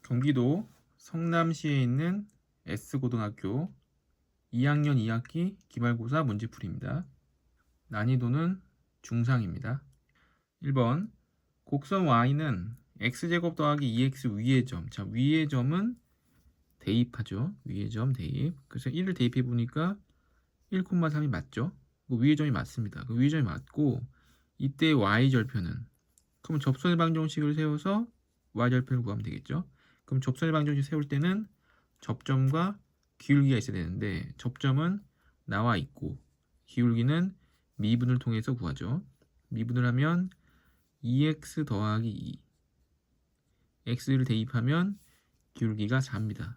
경기도 성남시에 있는 S고등학교 2학년 2학기 기말고사 문제풀이입니다. 난이도는 중상입니다. 1번 곡선 Y는 x제곱 더하기 2x 위의 점. 자, 위의 점은 대입하죠. 위의 점 대입. 그래서 1을 대입해 보니까 1,3이 맞죠. 위의 점이 맞습니다. 그 위의 점이 맞고 이때 y절편은 그럼 접선의 방정식을 세워서 y절편을 구하면 되겠죠. 그럼 접선의 방정식 세울 때는 접점과 기울기가 있어야 되는데 접점은 나와 있고 기울기는 미분을 통해서 구하죠. 미분을 하면 2x 더하기 2 x를 대입하면 기울기가 4입니다.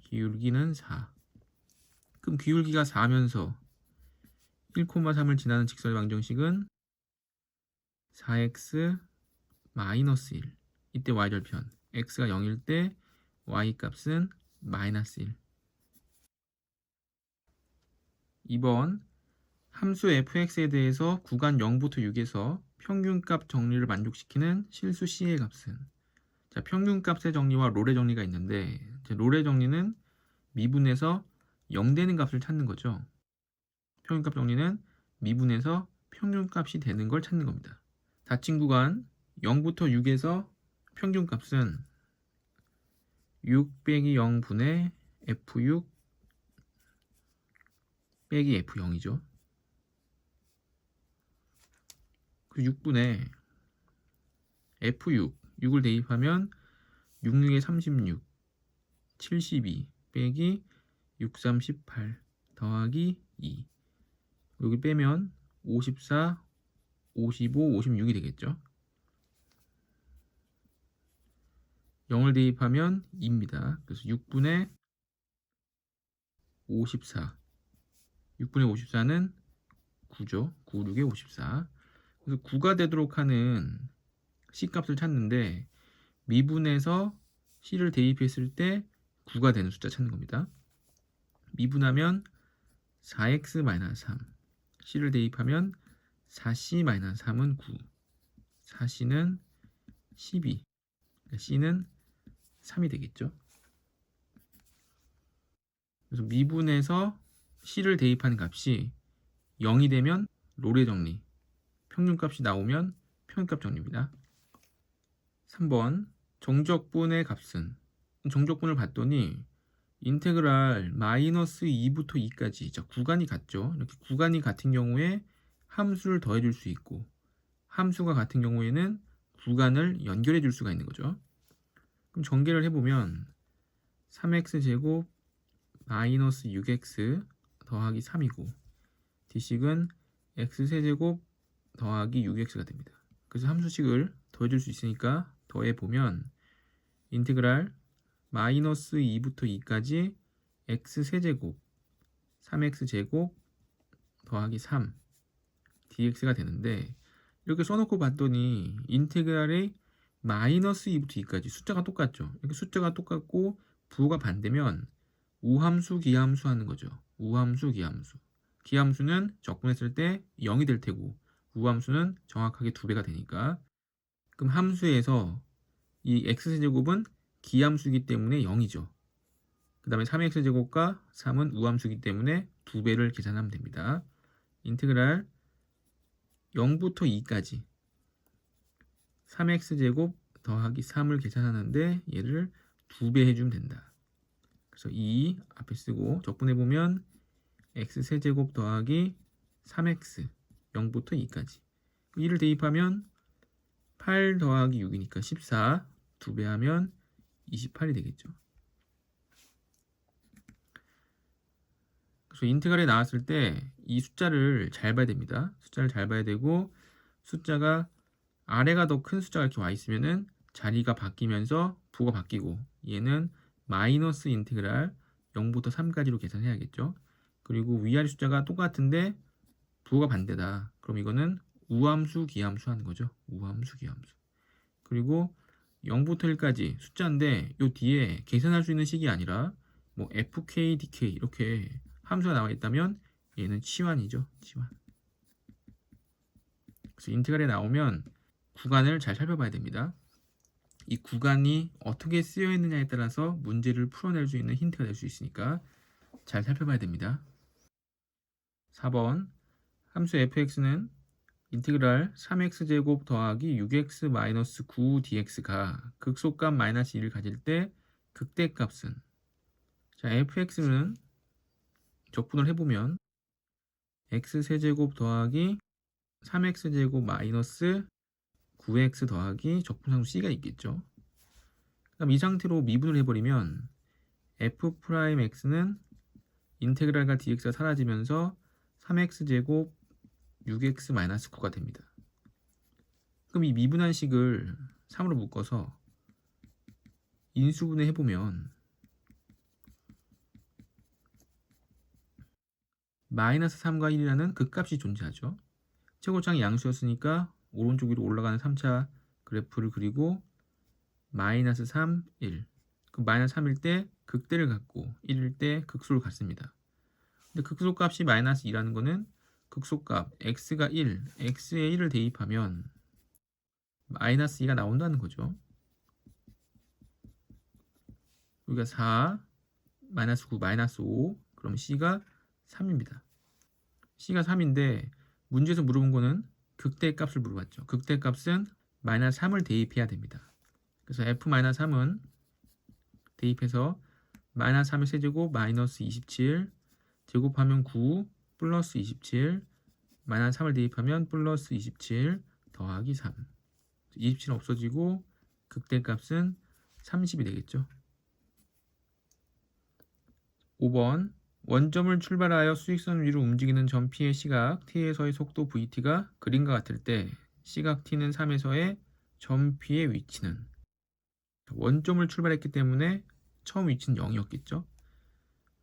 기울기는 4. 그럼 기울기가 4면서 1,3을 지나는 직선의 방정식은 4x 마이너스 1. 이때 y절편 x가 0일 때 y 값은 마이너스 1. 2번 함수 fx에 대해서 구간 0부터 6에서 평균값 정리를 만족시키는 실수 c의 값은, 자, 평균값의 정리와 롤의 정리가 있는데 롤의 정리는 미분에서 0 되는 값을 찾는 거죠. 평균값 정리는 미분에서 평균값이 되는 걸 찾는 겁니다. 닫힌 구간 0부터 6에서 평균값은 6 빼기 0분의 f6 빼기 f0이죠. 그 6분의 f6, 6을 대입하면 6, 6에 36, 72 빼기 6, 3, 18 더하기 2. 여기 빼면 54, 55, 56이 되겠죠. 0을 대입하면 2입니다. 그래서 6분의 54. 6분의 54는 9죠. 9, 6에 54. 그래서 9가 되도록 하는 C값을 찾는데 미분에서 C를 대입했을 때 9가 되는 숫자 찾는 겁니다. 미분하면 4x-3. C를 대입하면 4C-3은 9. 4C는 12. C는 3이 되겠죠. 그래서 미분에서 C를 대입하는 값이 0이 되면 롤의 정리, 평균값이 나오면 평균값 정리입니다. 3번 정적분의 값은, 정적분을 봤더니 인테그랄 마이너스 2부터 2까지, 자, 구간이 같죠. 이렇게 구간이 같은 경우에 함수를 더해 줄 수 있고 함수가 같은 경우에는 구간을 연결해 줄 수가 있는 거죠. 그럼 전개를 해보면 3x제곱 마이너스 6x 더하기 3이고 d식은 x세제곱 더하기 6x가 됩니다. 그래서 함수식을 더해줄 수 있으니까 더해보면 인테그랄 마이너스 2부터 2까지 x세제곱 3x제곱 더하기 3 dx가 되는데, 이렇게 써놓고 봤더니 인테그랄의 마이너스 2부터 2까지 숫자가 똑같죠. 이렇게 숫자가 똑같고 부호가 반대면 우함수 기함수 하는 거죠. 우함수 기함수. 기함수는 적분했을 때 0이 될 테고 우함수는 정확하게 2배가 되니까, 그럼 함수에서 이 x제곱은 기함수이기 때문에 0이죠. 그 다음에 3x제곱과 3은 우함수이기 때문에 2배를 계산하면 됩니다. 인테그랄 0부터 2까지 3x제곱 더하기 3을 계산하는데 얘를 2배 해주면 된다. 그래서 2 앞에 쓰고 적분해보면 x세제곱 더하기 3x 0부터 2까지 1을 대입하면 8 더하기 6이니까 14, 2배 하면 28이 되겠죠. 그래서 인테그랄이 나왔을 때 이 숫자를 잘 봐야 됩니다. 숫자를 잘 봐야 되고, 숫자가 아래가 더 큰 숫자가 이렇게 와 있으면은 자리가 바뀌면서 부호가 바뀌고, 얘는 마이너스 인테그랄 0부터 3까지로 계산해야겠죠. 그리고 위아래 숫자가 똑같은데 부호가 반대다. 그럼 이거는 우함수 기함수 하는 거죠. 우함수 기함수. 그리고 0부터 1까지 숫자인데 요 뒤에 계산할 수 있는 식이 아니라 뭐 fk, dk 이렇게 함수가 나와 있다면 얘는 치환이죠. 치환. 그래서 인테그랄에 나오면 구간을 잘 살펴봐야 됩니다. 이 구간이 어떻게 쓰여 있느냐에 따라서 문제를 풀어낼 수 있는 힌트가 될 수 있으니까 잘 살펴봐야 됩니다. 4번 함수 fx는 인티그랄 3x제곱 더하기 6x-9dx가 극소값 마이너스 1을 가질 때 극대값은, 자 fx는 적분을 해보면 x세제곱 더하기 3x제곱 마이너스 9x 더하기 적분상수 c가 있겠죠. 그럼 이 상태로 미분을 해버리면 f'x는 인테그랄과 dx가 사라지면서 3x제곱 6x-9가 됩니다. 그럼 이 미분한 식을 3으로 묶어서 인수분해 해보면 마이너스 3과 1이라는 극값이 존재하죠. 최고창이 양수였으니까 오른쪽 위로 올라가는 3차 그래프를 그리고 마이너스 3, 1. 그 마이너스 3일 때 극대를 갖고 1일 때 극소를 갖습니다. 근데 극소값이 마이너스 2라는 거는 극소값 x가 1, x에 1을 대입하면 마이너스 2가 나온다는 거죠. 여기가 4, 마이너스 9, 마이너스 5, 그럼 c가 3입니다. c가 3인데 문제에서 물어본 거는 극대값을 물어봤죠. 극대값은 마이너스 3을 대입해야 됩니다. 그래서 f-3은 대입해서 마이너스 3의 세제곱 마이너스 27 제곱하면 9 플러스 27 마이너스 3을 대입하면 플러스 27 더하기 3. 27은 없어지고 극대값은 30이 되겠죠. 5번 원점을 출발하여 수직선 위로 움직이는 점 P의 시각 T에서의 속도 VT가 그림과 같을 때 시각 T는 3에서의 점 P의 위치는, 원점을 출발했기 때문에 처음 위치는 0이었겠죠.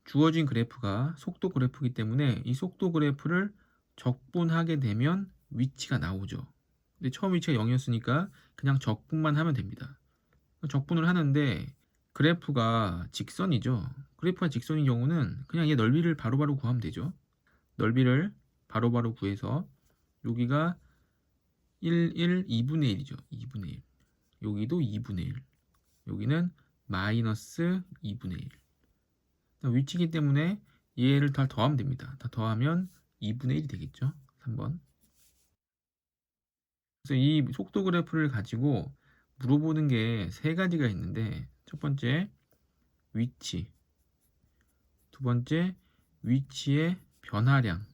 주어진 그래프가 속도 그래프이기 때문에 이 속도 그래프를 적분하게 되면 위치가 나오죠. 근데 처음 위치가 0이었으니까 그냥 적분만 하면 됩니다. 적분을 하는데 그래프가 직선이죠. 그래프가 직선인 경우는 그냥 얘 넓이를 바로바로 구하면 되죠. 넓이를 바로바로 구해서 여기가 1, 2분의 1이죠. 2분의 1. 여기도 2분의 1. 여기는 마이너스 2분의 1. 위치이기 때문에 얘를 다 더하면 됩니다. 다 더하면 2분의 1이 되겠죠. 3번. 그래서 이 속도 그래프를 가지고 물어보는 게 세 가지가 있는데, 첫 번째 위치, 두 번째 위치의 변화량,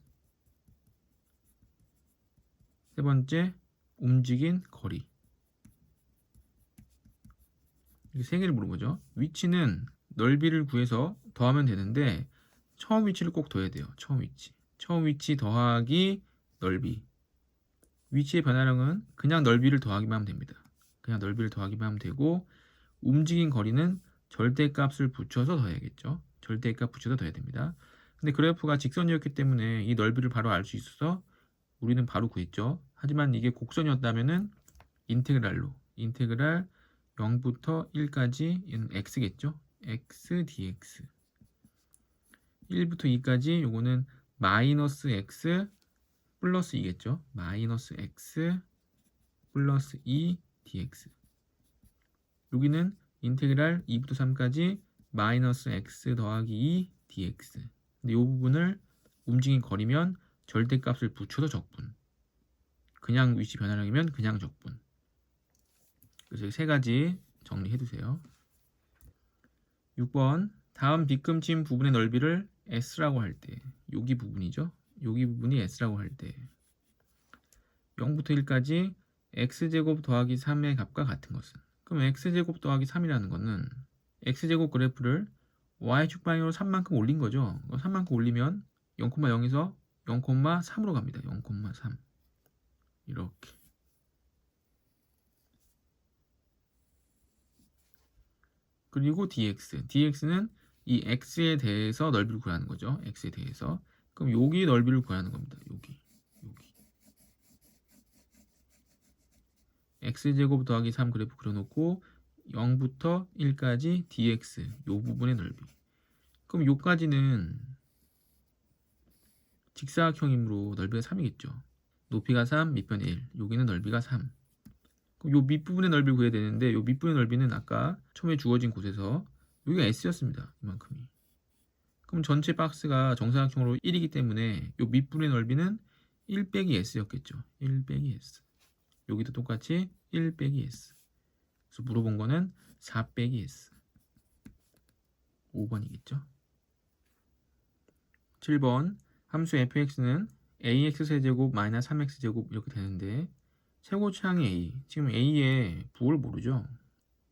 세 번째 움직인 거리. 이렇게 세 개를 물어보죠. 위치는 넓이를 구해서 더하면 되는데 처음 위치를 꼭 더해야 돼요. 처음 위치 더하기 넓이. 위치의 변화량은 그냥 넓이를 더하기만 하면 됩니다. 그냥 넓이를 더하기만 하면 되고, 움직인 거리는 절대값을 붙여서 더해야겠죠. 절대값 붙여서 더해야 됩니다. 근데 그래프가 직선이었기 때문에 이 넓이를 바로 알 수 있어서 우리는 바로 구했죠. 하지만 이게 곡선이었다면은 인테그랄 0부터 1까지 얘는 x겠죠. x dx 1부터 2까지 요거는 마이너스 x 플러스 2겠죠. 마이너스 x 플러스 2 dx. 여기는 인테그랄 2부터 3까지 마이너스 x 더하기 2 dx. 근데 이 부분을 움직인 거리면 절대값을 붙여서 적분. 그냥 위치 변화량이면 그냥 적분. 그래서 이 세 가지 정리해두세요. 6번 다음 빗금친 부분의 넓이를 S라고 할 때, 여기 부분이죠. 여기 부분이 S라고 할 때 0부터 1까지 X제곱 더하기 3의 값과 같은 것은, 그럼 X제곱 더하기 3이라는 것은 X제곱 그래프를 Y축 방향으로 3만큼 올린 거죠. 3만큼 올리면 0,0에서 0,3으로 갑니다. 0,3 이렇게. 그리고 dx는 이 x에 대해서 넓이를 구하는 거죠. x에 대해서. 그럼 여기 넓이를 구하는 겁니다. 여기. x제곱 더하기 3 그래프 그려놓고 0부터 1까지 dx 요 부분의 넓이. 그럼 요까지는 직사각형이므로 넓이가 3이겠죠. 높이가 3, 밑변 1. 여기는 넓이가 3. 그럼 요 밑부분의 넓이를 구해야 되는데 요 밑부분의 넓이는 아까 처음에 주어진 곳에서 여기가 S였습니다. 이만큼이. 그럼 전체 박스가 정사각형으로 1이기 때문에 요 밑부분의 넓이는 1 빼기 S였겠죠. 1 빼기 S. 여기도 똑같이 1 빼기 S. 그래서 물어본 거는 4 빼기 S. 5번이겠죠. 7번 함수 fx는 ax세제곱 마이너스 3x제곱 이렇게 되는데 최고차항이 a. 지금 a의 부호를 모르죠.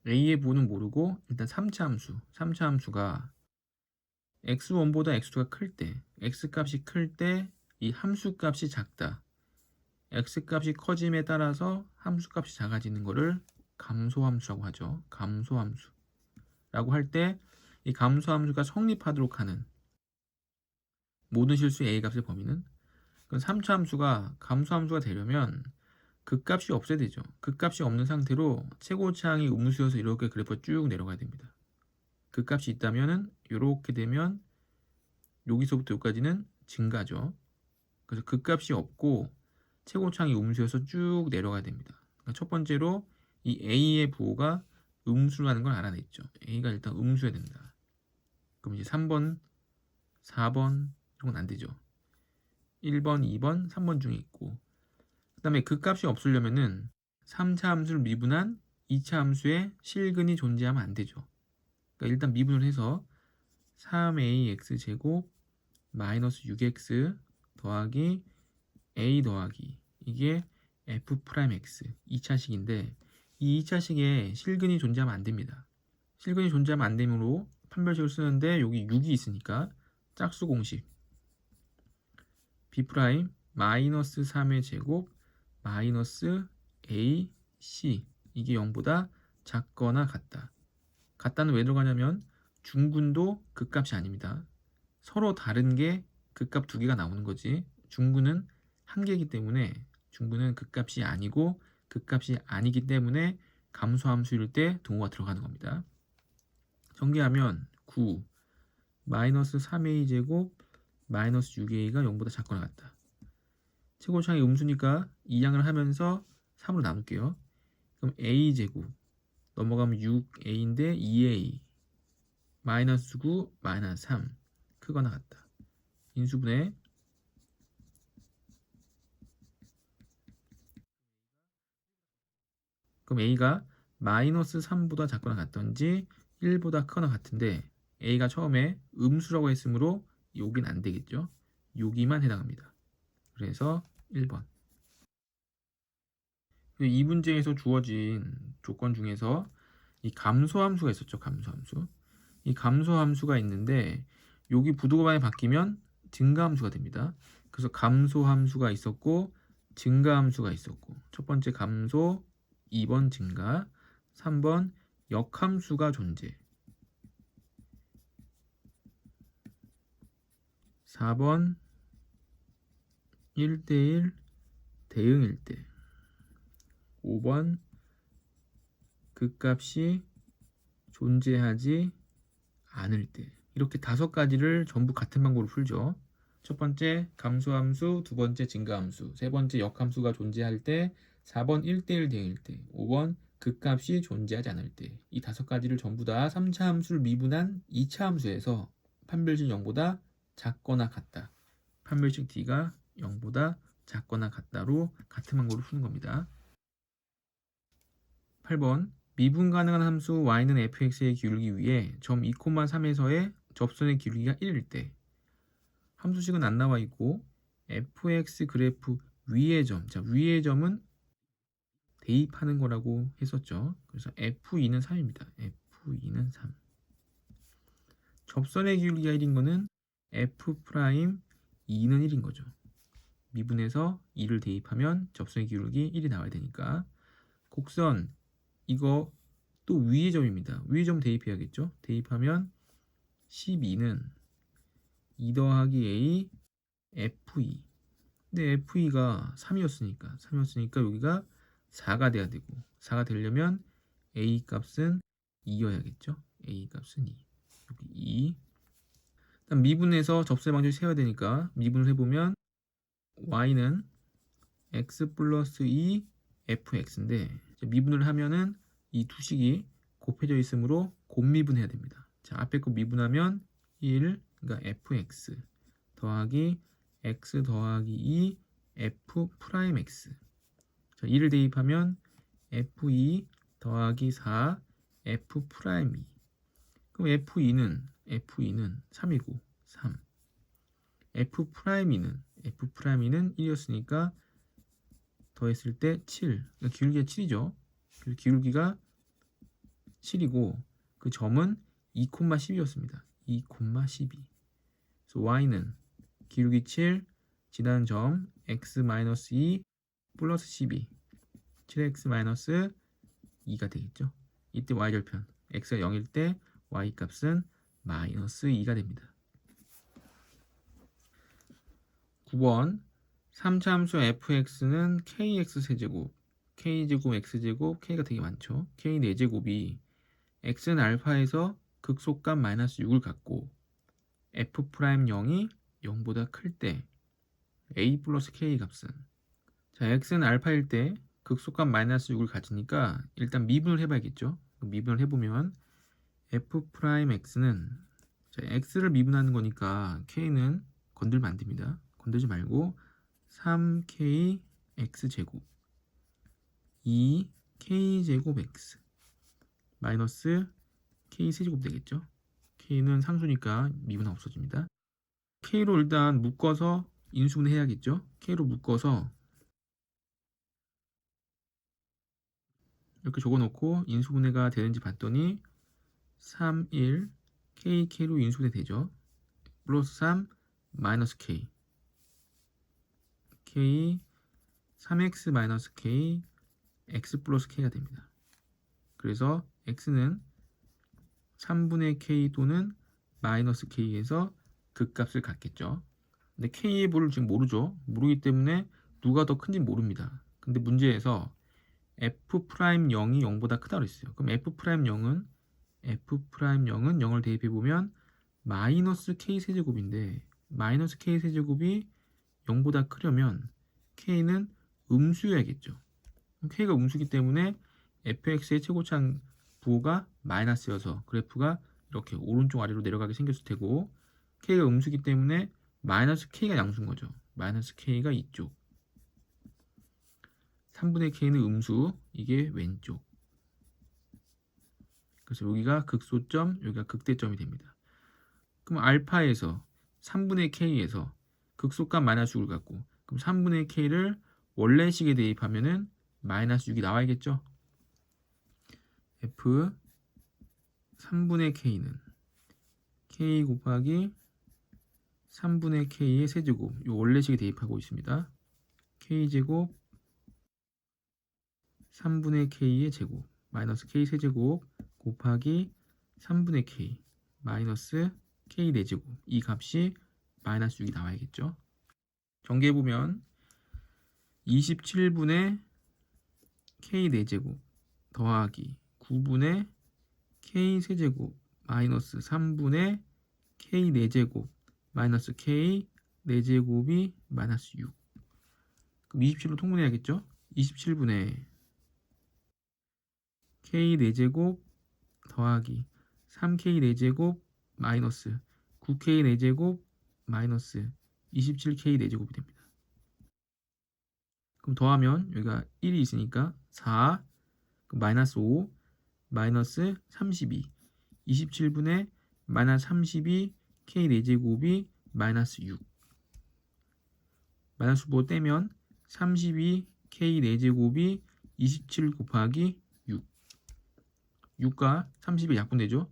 a의 부호는 모르고 일단 3차 함수가 x1보다 x2가 클 때, x값이 클 때 이 함수값이 작다. x값이 커짐에 따라서 함수값이 작아지는 거를 감소함수라고 하죠. 감소함수라고 할 때 이 감소함수가 성립하도록 하는 모든 실수 a 값의 범위는 그럼 3차 함수가 감소함수가 되려면 그 값이 없어야 되죠. 그 값이 없는 상태로 최고차항이 음수여서 이렇게 그래프가 쭉 내려가야 됩니다. 그 값이 있다면은 이렇게 되면 여기서부터 여기까지는 증가죠. 그래서 그 값이 없고 최고차항이 음수여서 쭉 내려가야 됩니다. 그러니까 첫 번째로 이 a의 부호가 음수라는 걸 알아냈죠. a가 일단 음수여야 된다. 그럼 이제 3번, 4번 이런 건 안 되죠. 1번, 2번, 3번 중에 있고 그 다음에 그 값이 없으려면은 3차 함수를 미분한 2차 함수에 실근이 존재하면 안 되죠. 그러니까 일단 미분을 해서 3ax제곱 마이너스 6x 더하기 a 더하기 이게 f'x 2차식인데 이 2차식에 실근이 존재하면 안 됩니다. 실근이 존재하면 안 되므로 판별식을 쓰는데 여기 6이 있으니까 짝수 공식 b' 마이너스 3의 제곱 마이너스 ac 이게 0보다 작거나 같다. 같다는 왜 들어가냐면 중근도 그 값이 아닙니다. 서로 다른 게 그 값 두 개가 나오는 거지. 중근은 한 개이기 때문에 중근은 그 값이 아니고 그 값이 아니기 때문에 감소함수일 때 동호가 들어가는 겁니다. 전개하면 9 마이너스 3a 제곱 마이너스 6a가 0보다 작거나 같다. 최고차항이 음수니까 이 양을 하면서 3으로 나눌게요. 그럼 a제곱 넘어가면 6a인데 2a 마이너스 9 마이너스 3 크거나 같다. 인수분해 그럼 a가 마이너스 3보다 작거나 같던지 1보다 크거나 같은데 a가 처음에 음수라고 했으므로 여긴 안 되겠죠. 여기만 해당합니다. 그래서 1번. 이 문제에서 주어진 조건 중에서 이 감소함수가 있었죠. 감소함수. 이 감소함수가 있는데 여기 부등호방이 바뀌면 증가함수가 됩니다. 그래서 감소함수가 있었고 증가함수가 있었고 첫 번째 감소, 2번 증가, 3번 역함수가 존재, 4번 1대1 대응일 때, 5번 그 값이 존재하지 않을 때. 이렇게 5가지를 전부 같은 방법으로 풀죠. 첫 번째 감소함수, 두 번째 증가함수, 세 번째 역함수가 존재할 때, 4번 1대1 대응일 때, 5번 그 값이 존재하지 않을 때. 이 5가지를 전부 다 3차 함수를 미분한 2차 함수에서 판별식 0보다 작거나 같다. 판별식 D가 0보다 작거나 같다로 같은 방법으로 푸는 겁니다. 8번 미분 가능한 함수 y는 fx에 기울기 위해 점 2,3에서의 접선의 기울기가 1일 때 함수식은 안 나와 있고 fx 그래프 위의 점, 자 위의 점은 대입하는 거라고 했었죠. 그래서 f2는 3입니다. f2는 3. 접선의 기울기가 1인 거는 f'2는 1인 거죠. 미분해서 2를 대입하면 접선의 기울기 1이 나와야 되니까 곡선 이거 또 위의 점입니다. 위의 점 대입해야겠죠. 대입하면 12는 2 더하기 a f2 근데 f2가 3이었으니까 여기가 4가 돼야 되고 4가 되려면 a 값은 2여야겠죠. a 값은 2 여기 2 일단 미분해서 접선의 방정식 세워야 되니까 미분을 해보면 y는 x 플러스 2 fx인데 미분을 하면은 이 두 식이 곱해져 있으므로 곱미분해야 됩니다. 자, 앞에 거 미분하면 1, 그러니까 fx 더하기 x 더하기 2 f 프라임 x. 자, 2를 대입하면 f2 더하기 4 f 프라임 2. 그럼 f2는 3이고 3. f 프라임 2는 1이었으니까 더했을 때 7. 그러니까 기울기가 7이죠. 그래서 기울기가 7이고 그 점은 2,12였습니다. 2,12. 그래서 y는 기울기 7 지나는 점 x-2 플러스 12 7x-2가 되겠죠. 이때 y절편 x가 0일 때 y 값은 마이너스 2가 됩니다. 9번 3차 함수 fx는 kx 세제곱 k제곱 x제곱 k가 되게 많죠. k 4제곱이 x는 알파에서 극소값 마이너스 6을 갖고 f 프라임 0이 0보다 클 때 a 플러스 k 값은, 자, x는 알파일 때 극소값 마이너스 6을 가지니까 일단 미분을 해봐야겠죠. 미분을 해보면 f 프라임 x는, 자, x를 미분하는 거니까 k는 건들면 안 됩니다. 건들지 말고 3k x제곱 2k 제곱 x 마이너스 k 세제곱 되겠죠. k는 상수니까 미분 없어집니다. k로 일단 묶어서 인수분 해야겠죠. k로 묶어서 이렇게 적어놓고 인수분해가 되는지 봤더니 3, 1 k로 인수분해 되죠. 플러스 3 마이너스 k 3x 마이너스 k x 플러스 k가 됩니다. 그래서 x는 3분의 k 또는 마이너스 k에서 극값을 갖겠죠. 근데 k의 볼을 지금 모르죠. 모르기 때문에 누가 더 큰지 모릅니다. 근데 문제에서 f 프라임 0이 0보다 크다고 했어요. 그럼 f 프라임 0은 0을 대입해 보면 마이너스 k 세제곱인데 마이너스 k 세제곱이 0보다 크려면 k는 음수여야겠죠. k가 음수기 때문에 fx의 최고차항 부호가 마이너스여서 그래프가 이렇게 오른쪽 아래로 내려가게 생겼을 테고, k가 음수기 때문에 마이너스 k가 양수인 거죠. 마이너스 k가 이쪽, 3분의 k는 음수, 이게 왼쪽. 그래서 여기가 극소점, 여기가 극대점이 됩니다. 그럼 알파에서 3분의 k에서 극소값 마이너스 6을 갖고, 그럼 3분의 k를 원래식에 대입하면은 마이너스 6이 나와야겠죠. f 3분의 k는 k 곱하기 3분의 k의 세제곱, 이 원래식에 대입하고 있습니다. k제곱 3분의 k의 제곱 마이너스 k 세제곱 곱하기 3분의 k 마이너스 k 4제곱, 이 값이 마이너스 6이 나와야겠죠. 전개해보면 27분의 k 4제곱 더하기 9분의 k 세제곱 마이너스 3분의 k 4제곱 마이너스 k 4제곱이 마이너스 6. 그럼 27로 통분해야겠죠. 27분의 k 4제곱 더하기 3k 4제곱 마이너스 9k 4제곱 마이너스 27k 4제곱이 됩니다. 그럼 더하면 여기가 1이 있으니까 4, 마이너스 5, 마이너스 32, 27분의 마이너스 32 k 4제곱이 마이너스 6. 마이너스 부호 떼면 32 k 4제곱이 27 곱하기 6. 6과 30이 약분되죠.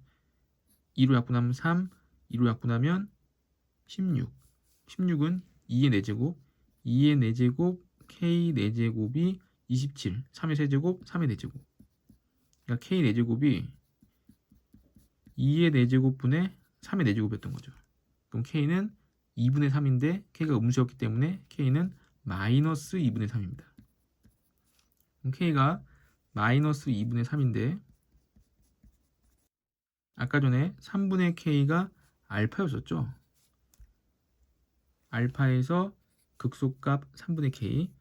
2로 약분하면 3, 2로 약분하면 16. 16은 2의 4제곱, 2의 4제곱, k 4제곱이 27, 3의 세제곱, 3의 4제곱. 그러니까 k 4제곱이 2의 4제곱분의 3의 4제곱이었던 거죠. 그럼 k는 2분의 3인데 k가 음수였기 때문에 k는 마이너스 2분의 3입니다. 그럼 k가 마이너스 2분의 3인데 아까 전에 3분의 k가 알파였었죠. 알파에서 극소값 3분의 k.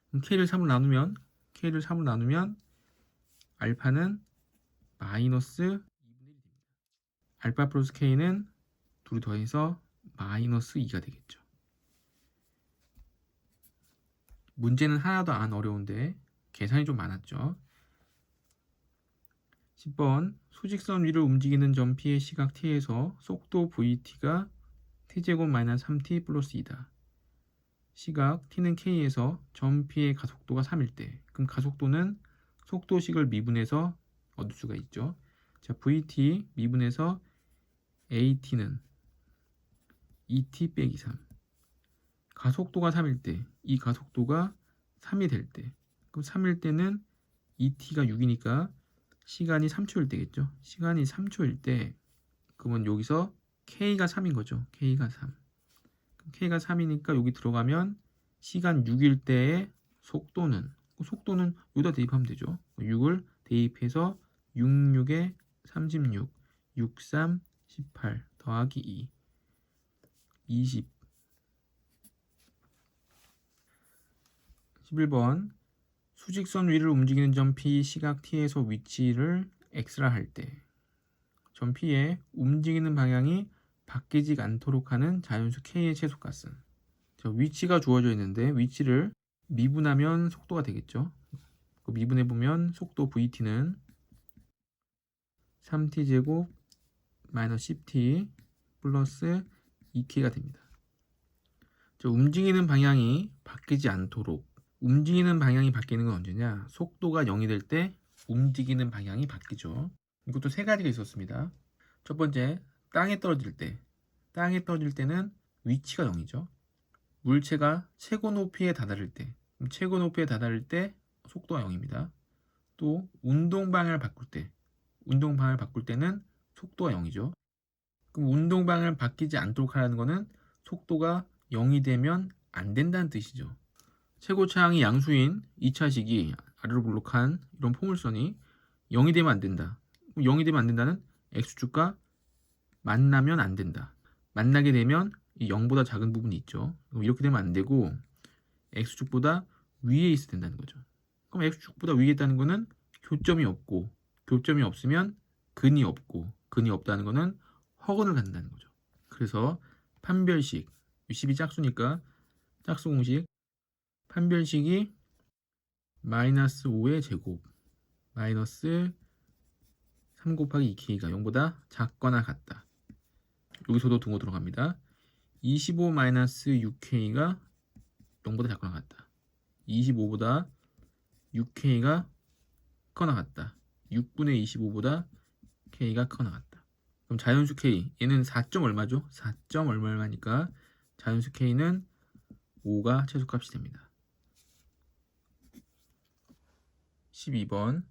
그럼 k를 3으로 나누면 알파는 마이너스 2분의 1이 됩니다. 알파 플러스 K는 둘이 더해서 마이너스 2가 되겠죠. 문제는 하나도 안 어려운데 계산이 좀 많았죠. 10번 수직선 위를 움직이는 점 P의 시각 T에서 속도 VT가 T제곱 마이너스 3T 플러스 2다. 시각 T는 K에서 점 P의 가속도가 3일 때, 그럼 가속도는 속도식을 미분해서 얻을 수가 있죠. 자, VT 미분해서 AT는 2T 빼기 3. 가속도가 3일 때, 이 가속도가 3이 될 때, 그럼 3일 때는 2T가 6이니까 시간이 3초일 때겠죠. 시간이 3초일 때, 그러면 여기서 K가 3인 거죠. K가 3. K가 3이니까 여기 들어가면 시간 6일 때의 속도는 여기다 대입하면 되죠. 6을 대입해서 6, 6에 36, 6, 3, 18 더하기 2, 20. 11번 수직선 위를 움직이는 점 P 시각 T에서 위치를 X라 할 때 점 P의 움직이는 방향이 바뀌지 않도록 하는 자연수 K의 최소값은, 위치가 주어져 있는데 위치를 미분하면 속도가 되겠죠. 미분해보면 속도 VT는 3T제곱 마이너스 10T 플러스 2K가 됩니다. 움직이는 방향이 바뀌지 않도록, 움직이는 방향이 바뀌는 건 언제냐? 속도가 0이 될 때 움직이는 방향이 바뀌죠. 이것도 세 가지가 있었습니다. 첫 번째, 땅에 떨어질 때는 위치가 0이죠. 물체가 최고 높이에 다다를 때, 최고 높이에 다다를 때 속도가 0입니다. 또 운동 방향을 바꿀 때는 속도가 0이죠. 그럼 운동 방향을 바뀌지 않도록 하라는 거는 속도가 0이 되면 안 된다는 뜻이죠. 최고차항이 양수인 2차식이 아래로 볼록한 이런 포물선이 0이 되면 안 된다. 0이 되면 안 된다는 x축과 만나면 안 된다. 만나게 되면 이 0보다 작은 부분이 있죠. 이렇게 되면 안 되고 x축보다 위에 있어야 된다는 거죠. 그럼 x축보다 위에 있다는 거는 교점이 없고, 교점이 없으면 근이 없고, 근이 없다는 거는 허근을 갖는다는 거죠. 그래서 판별식, 10이 짝수니까 짝수 공식, 판별식이 마이너스 5의 제곱 마이너스 3 곱하기 2K가 0보다 작거나 같다. 여기서도 등호 들어갑니다. 25 마이너스 6K가 0보다 작거나 같다. 25보다 6K가 크거나 같다. 6분의 25보다 K가 크거나 같다. 그럼 자연수 K, 얘는 4점 얼마죠? 4점 얼마니까 자연수 K는 5가 최소값이 됩니다. 12번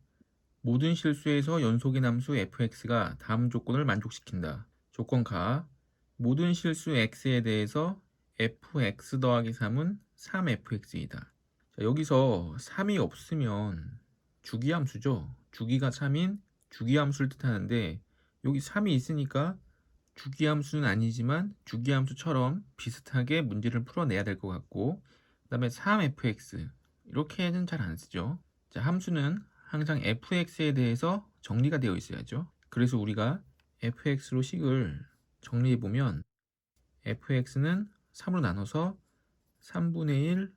모든 실수에서 연속인 함수 fx가 다음 조건을 만족시킨다. 조건 가 모든 실수 x에 대해서 fx 더하기 3은 3fx이다. 자, 여기서 3이 없으면 주기함수죠. 주기가 3인 주기함수를 뜻하는데 여기 3이 있으니까 주기함수는 아니지만 주기함수처럼 비슷하게 문제를 풀어내야 될 것 같고, 그 다음에 3fx 이렇게는 잘 안 쓰죠. 자, 함수는 항상 fx에 대해서 정리가 되어 있어야죠. 그래서 우리가 fx로 식을 정리해 보면 fx는 3으로 나눠서 3분의 1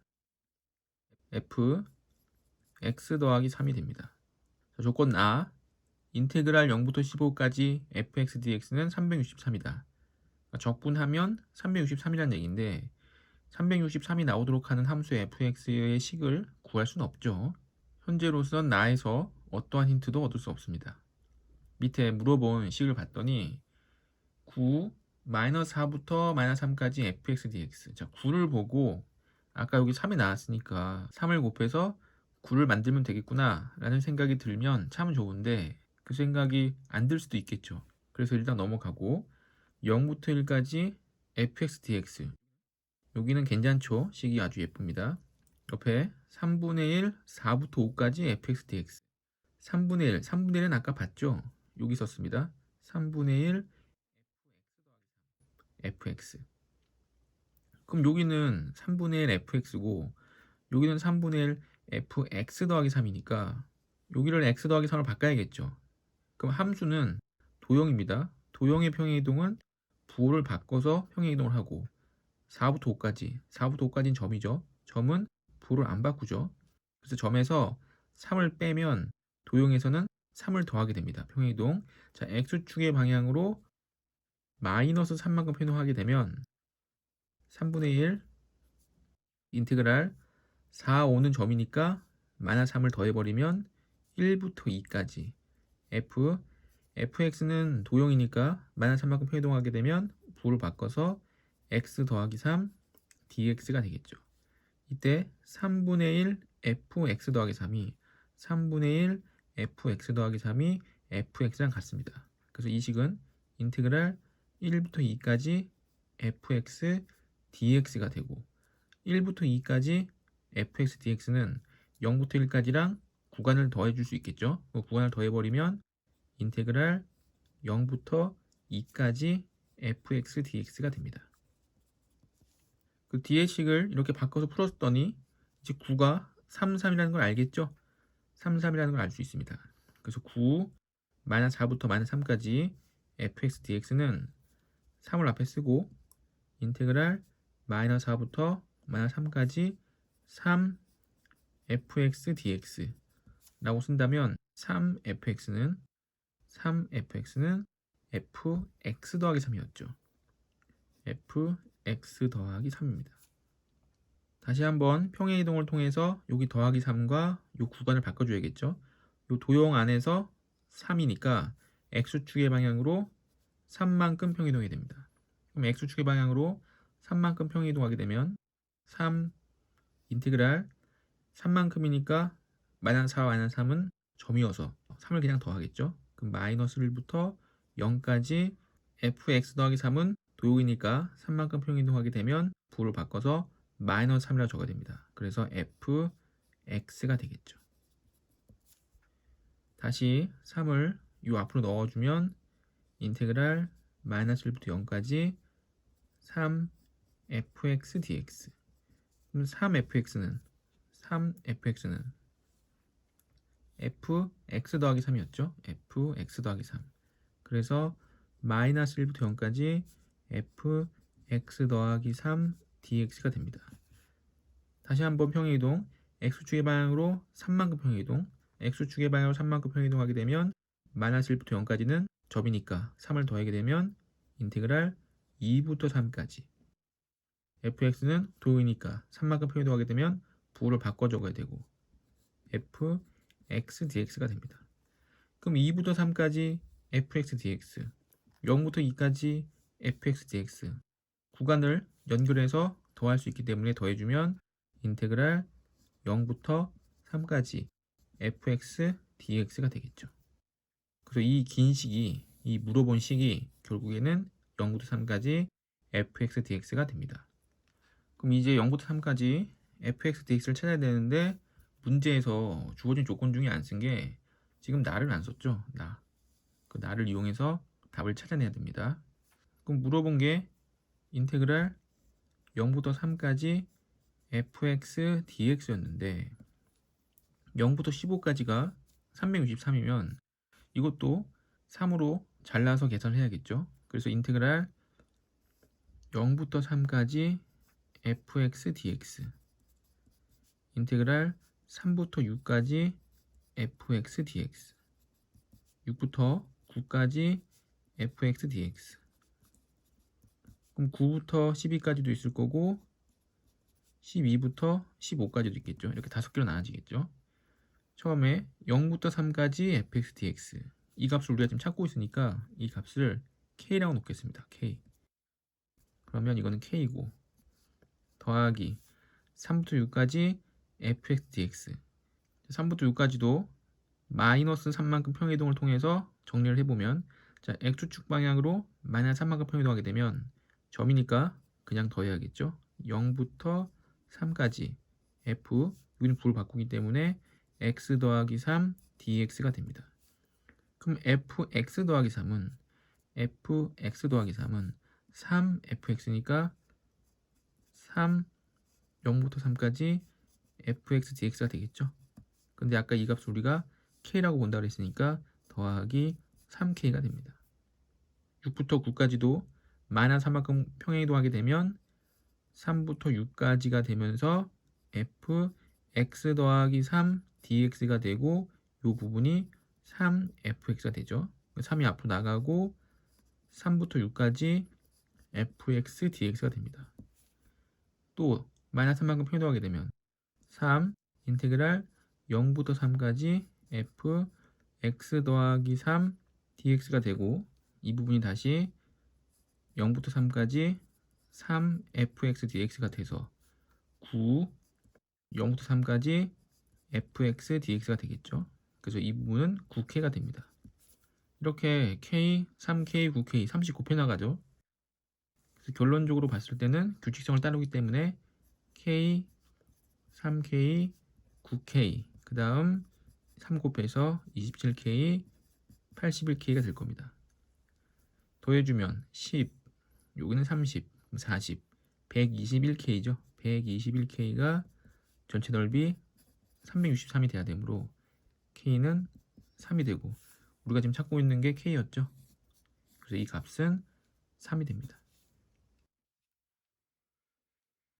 f x 더하기 3이 됩니다. 자, 조건 아 인테그랄 0부터 15까지 fx dx는 363이다. 그러니까 적분하면 363이라는 얘기인데 363이 나오도록 하는 함수 fx의 식을 구할 수는 없죠. 현재로선 나에서 어떠한 힌트도 얻을 수 없습니다. 밑에 물어본 식을 봤더니 9, 마이너스 4부터 마이너스 3까지 fx dx. 자, 9를 보고 아까 여기 3이 나왔으니까 3을 곱해서 9를 만들면 되겠구나 라는 생각이 들면 참 좋은데 그 생각이 안 들 수도 있겠죠. 그래서 일단 넘어가고 0부터 1까지 fx dx. 여기는 괜찮죠? 식이 아주 예쁩니다. 옆에 3분의 1, 4부터 5까지 fx dx. 3분의 1은 아까 봤죠? 여기 썼습니다. 3분의 1 fx. 그럼 여기는 3분의 1 fx고 여기는 3분의 1 fx 더하기 3이니까 여기를 x 더하기 3으로 바꿔야겠죠. 그럼 함수는 도형입니다. 도형의 평행이동은 부호를 바꿔서 평행이동을 하고 4부터 5까지는 점이죠. 점은 부호를 안 바꾸죠. 그래서 점에서 3을 빼면 도형에서는 3을 더하게 됩니다. 평행이동. 자, x축의 방향으로 마이너스 3만큼 평행하게 되면 3분의 1 인테그랄 4, 5는 점이니까 마이너스 3을 더해버리면 1부터 2까지 fx는 도형이니까 마이너스 3만큼 평행이동하게 되면 부호를 바꿔서 x 더하기 3 dx가 되겠죠. 이때 3분의 1 fx 더하기 3이 3분의 1 fx 더하기 3이 fx랑 같습니다. 그래서 이 식은 인테그랄 1부터 2까지 fx dx가 되고 1부터 2까지 fx dx는 0부터 1까지랑 구간을 더해줄 수 있겠죠. 그 구간을 더해버리면 인테그랄 0부터 2까지 fx dx가 됩니다. 그 뒤의 식을 이렇게 바꿔서 풀었더니 이제 9가 3, 3이라는 걸 알겠죠? 3, 3이라는 걸 알 수 있습니다. 그래서 9, 마이너스 4부터 마이너스 3까지 fx dx는 3을 앞에 쓰고 인테그랄 마이너스 4부터 마이너스 3까지 3 fx dx 라고 쓴다면 3fx는 fx 더하기 3이었죠. fx 더하기 3입니다. 다시 한번 평행이동을 통해서 여기 더하기 3과 이 구간을 바꿔줘야겠죠. 이 도형 안에서 3이니까 x축의 방향으로 3만큼 평행이동이 됩니다. 그럼 x축의 방향으로 3만큼 평행이동하게 되면 3 인테그랄 3만큼이니까 마이너스 4, 마이너스 3은 점이어서 3을 그냥 더하겠죠. 그럼 마이너스 1부터 0까지 fx 더하기 3은 도형이니까 3만큼 평행이동하게 되면 부호를 바꿔서 마이너스 3이라고 적어야 됩니다. 그래서 fx가 되겠죠. 다시 3을 요 앞으로 넣어주면 인테그랄 마이너스 1부터 0까지 3fx dx. 그럼 3fx는 fx 더하기 3이었죠. fx 더하기 3. 그래서 마이너스 1부터 0까지 fx 더하기 3 dx가 됩니다. 다시 한번 평행이동, x축의 방향으로 3만큼 평행이동, x축의 방향으로 3만큼 평행이동하게 되면 마이너스 1부터 0까지는 점이니까 3을 더하게 되면 인테그랄 2부터 3까지 fx는 도형이니까 3만큼 평행이동하게 되면 부호를 바꿔 적어야 되고 fx dx가 됩니다. 그럼 2부터 3까지 fx dx, 0부터 2까지 fx dx 구간을 연결해서 더할 수 있기 때문에 더해주면 인테그랄 0부터 3까지 fx dx가 되겠죠. 그래서 이 긴 식이, 이 물어본 식이 결국에는 0부터 3까지 fx dx가 됩니다. 그럼 이제 0부터 3까지 fx dx를 찾아야 되는데 문제에서 주어진 조건 중에 안 쓴 게 지금 나를 안 썼죠. 그 나를 이용해서 답을 찾아내야 됩니다. 그럼 물어본 게 인테그랄 0부터 3까지 fx dx였는데 0부터 15까지가 363이면 이것도 3으로 잘라서 계산을 해야겠죠. 그래서 인테그랄 0부터 3까지 fx dx, 인테그랄 3부터 6까지 fx dx, 6부터 9까지 fx dx. 그럼 9부터 12까지도 있을 거고 12부터 15까지도 있겠죠. 이렇게 5개로 나눠지겠죠. 처음에 0부터 3까지 fx dx, 이 값을 우리가 지금 찾고 있으니까 이 값을 k라고 놓겠습니다. k. 그러면 이거는 k고 더하기 3부터 6까지 fx dx, 3부터 6까지도 마이너스 3만큼 평행이동을 통해서 정리를 해보면, 자, x축 방향으로 마이너스 3만큼 평행이동하게 되면 점이니까 그냥 더해야겠죠. 0부터 3까지 f, 여기는 부를 바꾸기 때문에 x 더하기 3 dx가 됩니다. 그럼 fx 더하기 3은 3fx니까 3 0부터 3까지 fx dx가 되겠죠. 근데 아까 이 값을 우리가 K라고 본다 그랬으니까 더하기 3K가 됩니다. 6부터 9까지도 마이너스 3만큼 평행이동하게 되면 3부터 6까지가 되면서 fx 더하기 3 dx가 되고 이 부분이 3fx가 되죠. 3이 앞으로 나가고 3부터 6까지 fx dx가 됩니다. 또 마이너스 3만큼 평행이동하게 되면 3 인테그랄 0부터 3까지 fx 더하기 3 dx가 되고 이 부분이 다시 0부터 3까지 3fx dx가 돼서 9 0부터 3까지 fx dx가 되겠죠. 그래서 이 부분은 9k가 됩니다. 이렇게 k, 3k, 9k 39표 나가죠. 그래서 결론적으로 봤을 때는 규칙성을 따르기 때문에 k, 3k, 9k 그 다음 3 곱해서 27k, 81k가 될 겁니다. 더해주면 10, 여기는 30, 40, 121k죠. 121k가 전체 넓이 363이 돼야 되므로 k는 3이 되고 우리가 지금 찾고 있는 게 k였죠. 그래서 이 값은 3이 됩니다.